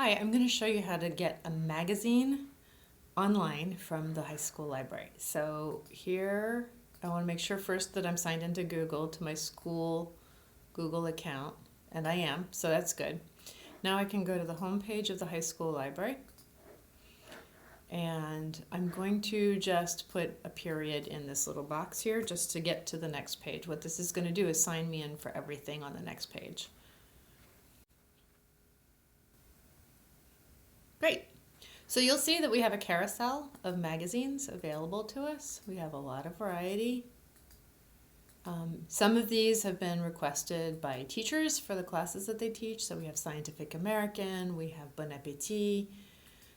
Hi, I'm going to show you how to get a magazine online from the high school library. So here, I want to make sure first that I'm signed into Google to my school Google account, and I am, so that's good. Now I can go to the home page of the high school library, and I'm going to just put a period in this little box here just to get to the next page. What this is going to do is sign me in for everything on the next page. Great. So you'll see that we have a carousel of magazines available to us. We have a lot of variety. Some of these have been requested by teachers for the classes that they teach. So we have Scientific American, we have Bon Appetit,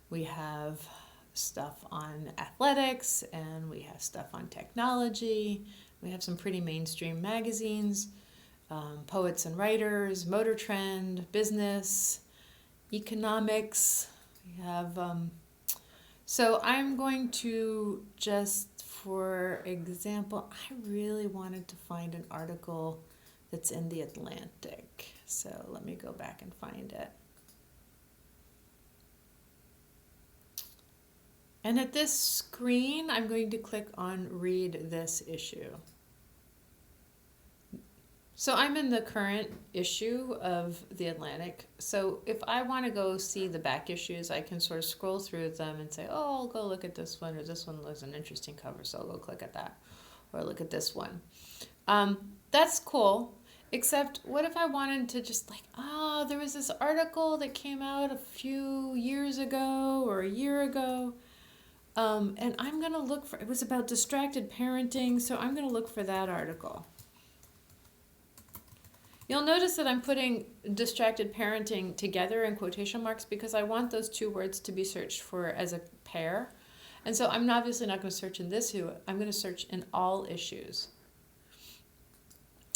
we have stuff on athletics, and we have stuff on technology. We have some pretty mainstream magazines, Poets and Writers, Motor Trend, Business, Economics. We have, so I'm going to just, for example, I really wanted to find an article that's in the Atlantic. So let me go back and find it. And at this screen, I'm going to click on Read This Issue. So I'm in the current issue of The Atlantic. So if I want to go see the back issues, I can sort of scroll through them and say, oh, I'll go look at this one, or this one was an interesting cover, so I'll go click at that, or look at this one. That's cool, except what if I wanted to just like, there was this article that came out a few years ago or a year ago, and I'm going to look for, it was about distracted parenting, so I'm going to look for that article. You'll notice that I'm putting distracted parenting together in quotation marks because I want those two words to be searched for as a pair. And so I'm obviously not going to search in this issue. I'm going to search in all issues.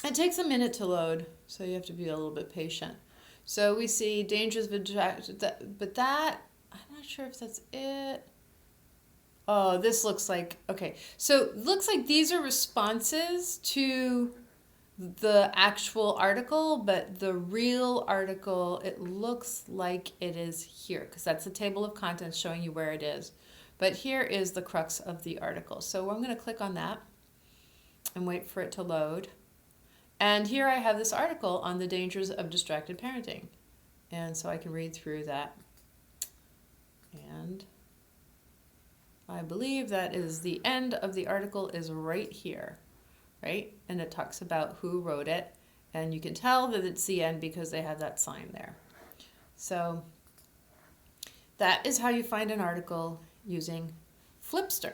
It takes a minute to load, so you have to be a little bit patient. So we see dangers of distraction, but that, I'm not sure if that's it. Oh, this looks like, okay. So it looks like these are responses to the actual article, but the real article, it looks like it is here because that's the table of contents showing you where it is. But here is the crux of the article. So I'm going to click on that and wait for it to load. And here I have this article on the dangers of distracted parenting. And so I can read through that. And I believe that is the end of the article is right here. Right? And it talks about who wrote it. And you can tell that it's the end because they have that sign there. So that is how you find an article using Flipster.